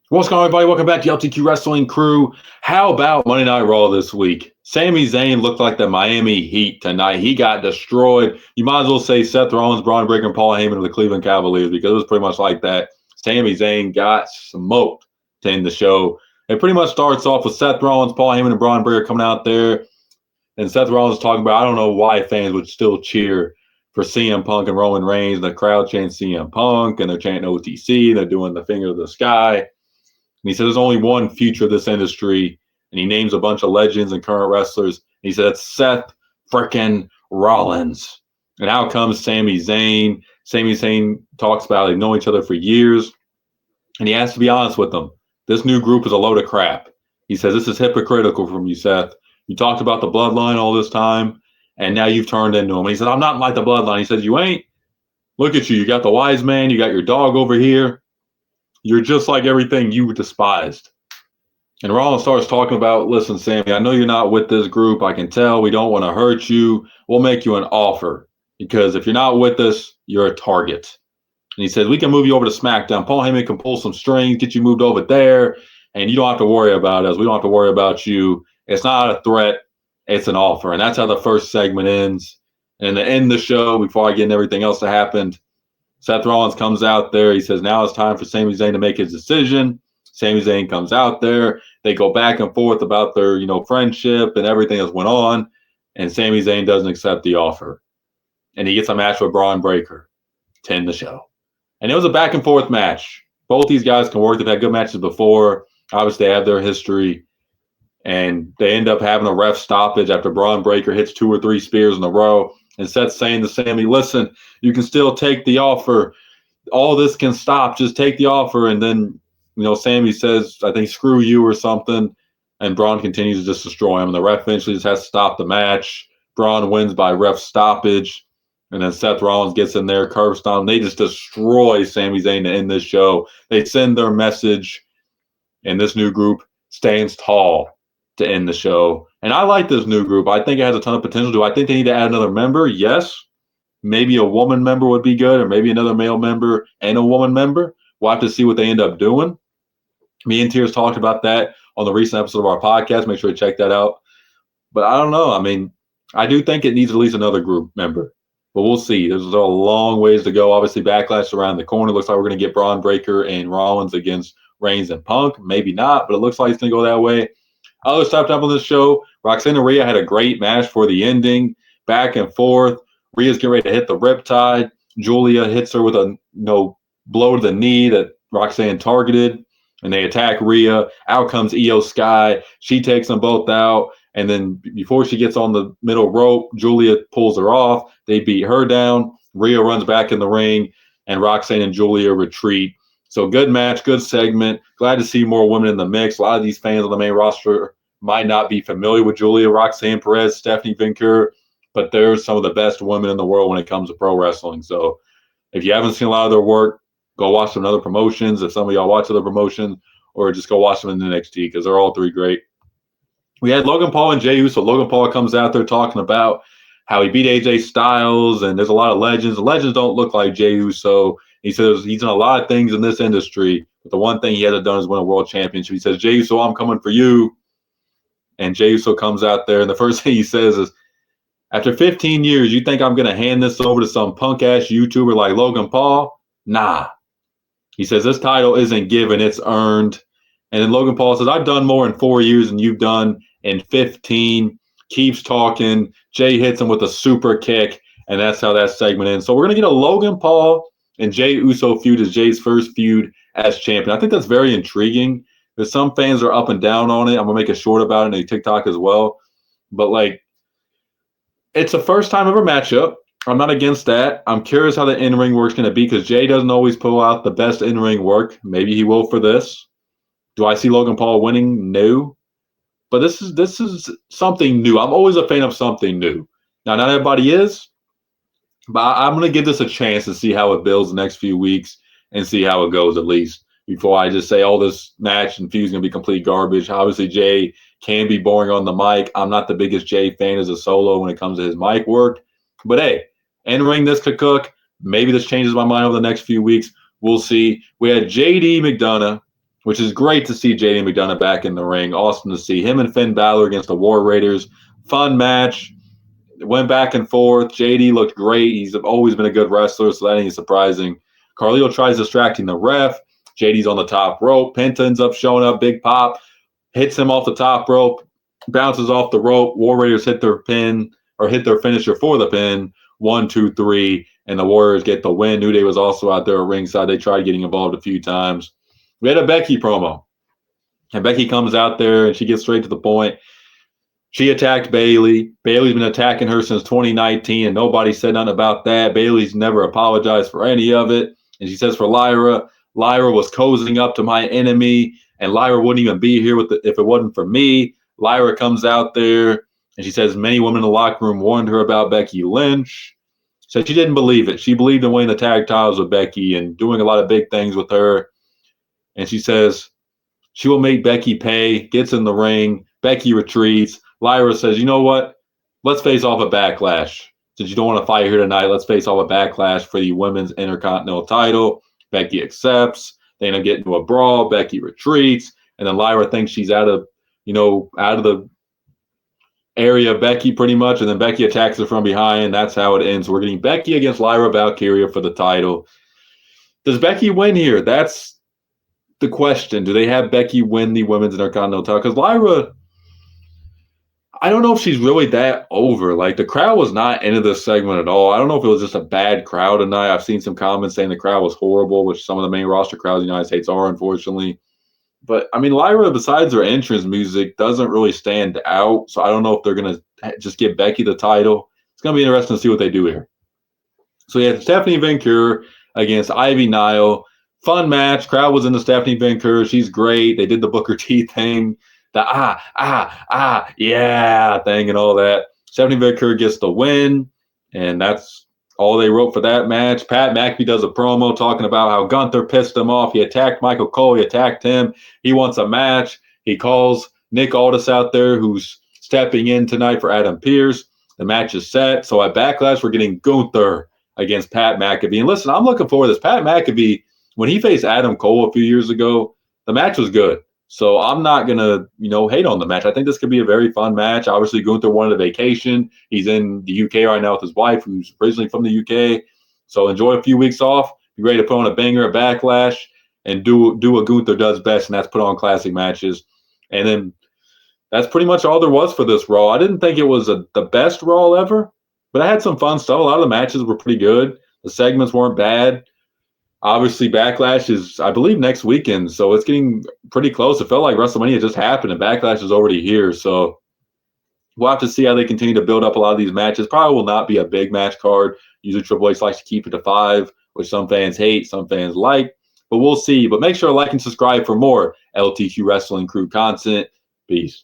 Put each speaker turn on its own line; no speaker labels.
What's going on, everybody? Welcome back to the LTQ Wrestling Crew. How about Monday Night Raw this week? Sami Zayn looked like the Miami Heat tonight. He got destroyed. You might as well say Seth Rollins, Braun Breaker, and Paul Heyman of the Cleveland Cavaliers because it was pretty much like that. Sami Zayn got smoked to end the show. It pretty much starts off with Seth Rollins, Paul Heyman, and Braun Breaker coming out there. And Seth Rollins talking about, I don't know why fans would still cheer for CM Punk and Roman Reigns. The crowd chants CM Punk, and they're chanting OTC. They're doing the finger to the sky. And he said there's only one future of this industry, and he names a bunch of legends and current wrestlers. And he said it's Seth frickin' Rollins. And out comes Sami Zayn. Sami Zayn talks about they've known each other for years, and he has to be honest with them. This new group is a load of crap. He says this is hypocritical from you, Seth. You talked about the bloodline all this time, and now you've turned into him. And he said, I'm not like the bloodline. He says, you ain't. Look at you. You got the wise man. You got your dog over here. You're just like everything you despised. And Rollins starts talking about, listen, Sami, I know you're not with this group. I can tell. We don't want to hurt you. We'll make you an offer because if you're not with us, you're a target. And he says, we can move you over to Smackdown. Paul Heyman can pull some strings, get you moved over there, and you don't have to worry about us. We don't have to worry about you. It's not a threat. It's an offer. And that's how the first segment ends. And to end the show, before I get into everything else that happened, Seth Rollins comes out there. He says, now it's time for Sami Zayn to make his decision. Sami Zayn comes out there. They go back and forth about their, friendship and everything that's went on. And Sami Zayn doesn't accept the offer. And he gets a match with Braun Breaker to end the show. And it was a back and forth match. Both these guys can work. They've had good matches before. Obviously, they have their history. And they end up having a ref stoppage after Braun Breaker hits 2 or 3 spears in a row. And Seth's saying to Sami, listen, you can still take the offer. All this can stop. Just take the offer. And then, Sami says, I think, screw you or something. And Braun continues to just destroy him. And the ref eventually just has to stop the match. Braun wins by ref stoppage. And then Seth Rollins gets in there, curb stomp. They just destroy Sami Zayn to end this show. They send their message. And this new group stands tall to end the show. And I like this new group. I think it has a ton of potential. Do I think they need to add another member? Yes. Maybe a woman member would be good, or maybe another male member and a woman member. We'll have to see what they end up doing. Me and Tears talked about that on the recent episode of our podcast. Make sure to check that out. But I don't know. I mean, I do think it needs at least another group member. But we'll see. There's a long ways to go. Obviously, Backlash around the corner. Looks like we're going to get Braun Breaker and Rollins against Reigns and Punk. Maybe not, but it looks like it's going to go that way. Other stuff up on this show, Roxanne and Rhea had a great match for the ending, back and forth. Rhea's getting ready to hit the riptide. Julia hits her with a blow to the knee that Roxanne targeted, and they attack Rhea. Out comes Io Sky. She takes them both out, and then before she gets on the middle rope, Julia pulls her off. They beat her down. Rhea runs back in the ring, and Roxanne and Julia retreat. So good match, good segment. Glad to see more women in the mix. A lot of these fans on the main roster might not be familiar with Julia, Roxanne Perez, Stephanie Vincoeur, but they're some of the best women in the world when it comes to pro wrestling. So if you haven't seen a lot of their work, go watch some other promotions. If some of y'all watch other promotions, or just go watch them in the NXT because they're all 3 great. We had Logan Paul and Jey Uso. Logan Paul comes out there talking about how he beat AJ Styles, and there's a lot of legends. The legends don't look like Jey Uso. He says he's done a lot of things in this industry, but the one thing he hasn't done is win a world championship. He says, Jey Uso, I'm coming for you. And Jey Uso comes out there, and the first thing he says is, after 15 years, you think I'm going to hand this over to some punk-ass YouTuber like Logan Paul? Nah. He says, this title isn't given, it's earned. And then Logan Paul says, I've done more in 4 years than you've done in 15. Keeps talking. Jey hits him with a super kick, and that's how that segment ends. So we're going to get a Logan Paul and Jey Uso feud as Jey's first feud as champion. I think that's very intriguing. Because some fans are up and down on it. I'm going to make a short about it in a TikTok as well. But, it's a first-time ever matchup. I'm not against that. I'm curious how the in-ring work's going to be because Jey doesn't always pull out the best in-ring work. Maybe he will for this. Do I see Logan Paul winning? No. But this is something new. I'm always a fan of something new. Now, not everybody is, but I'm going to give this a chance to see how it builds the next few weeks and see how it goes at least. Before I just say all this match and feud is going to be complete garbage. Obviously, Jey can be boring on the mic. I'm not the biggest Jey fan as a solo when it comes to his mic work. But, hey, in-ring this could cook. Maybe this changes my mind over the next few weeks. We'll see. We had JD McDonough which is great to see JD McDonough back in the ring. Awesome to see him and Finn Balor against the War Raiders. Fun match. It went back and forth. JD looked great. He's always been a good wrestler, so that ain't surprising. Carlito tries distracting the ref. JD's on the top rope. Penta ends up showing up. Big pop. Hits him off the top rope. Bounces off the rope. War Raiders hit their pin or hit their finisher for the pin. 1, 2, 3. And the Warriors get the win. New Day was also out there at ringside. They tried getting involved a few times. We had a Becky promo. And Becky comes out there and she gets straight to the point. She attacked Bayley. Bayley's been attacking her since 2019, and nobody said nothing about that. Bayley's never apologized for any of it. And she says for Lyra was cozying up to my enemy, and Lyra wouldn't even be here if it wasn't for me. Lyra comes out there, and she says many women in the locker room warned her about Becky Lynch. Said she didn't believe it. She believed in winning the tag titles with Becky and doing a lot of big things with her. And she says she will make Becky pay, gets in the ring. Becky retreats. Lyra says, you know what? Let's face off a Backlash. Since you don't want to fight here tonight, let's face off a Backlash for the Women's Intercontinental title. Becky accepts. They end up getting into a brawl. Becky retreats. And then Lyra thinks she's out of the area of Becky pretty much. And then Becky attacks her from behind. That's how it ends. We're getting Becky against Lyra Valkyria for the title. Does Becky win here? That's the question. Do they have Becky win the Women's Intercontinental title? Because Lyra, I don't know if she's really that over. Like, the crowd was not into this segment at all. I don't know if it was just a bad crowd tonight. I've seen some comments saying the crowd was horrible, which some of the main roster crowds in the United States are, unfortunately. But, I mean, Lyra, besides her entrance music, doesn't really stand out. So I don't know if they're going to just give Becky the title. It's going to be interesting to see what they do here. So, yeah, Stephanie Vancouver against Ivy Nile. Fun match. Crowd was into Stephanie Vancouver. She's great. They did the Booker T thing. The yeah thing and all that. Stephanie Vancouver gets the win, and that's all they wrote for that match. Pat McAfee does a promo talking about how Gunther pissed him off. He attacked Michael Cole. He attacked him. He wants a match. He calls Nick Aldis out there, who's stepping in tonight for Adam Pearce. The match is set. So at Backlash, we're getting Gunther against Pat McAfee. And listen, I'm looking forward to this. Pat McAfee, when he faced Adam Cole a few years ago, the match was good. So I'm not going to, hate on the match. I think this could be a very fun match. Obviously, Gunther wanted a vacation. He's in the UK right now with his wife, who's originally from the UK. So enjoy a few weeks off. Be ready to put on a banger at Backlash and do what Gunther does best, and that's put on classic matches. And then that's pretty much all there was for this Raw. I didn't think it was the best Raw ever, but I had some fun stuff. A lot of the matches were pretty good. The segments weren't bad. Obviously, Backlash is, I believe, next weekend, so it's getting pretty close. It felt like WrestleMania just happened, and Backlash is already here. So we'll have to see how they continue to build up a lot of these matches. Probably will not be a big match card. Usually Triple H likes to keep it to 5, which some fans hate, some fans like. But we'll see. But make sure to like and subscribe for more LTQ Wrestling Crew content. Peace.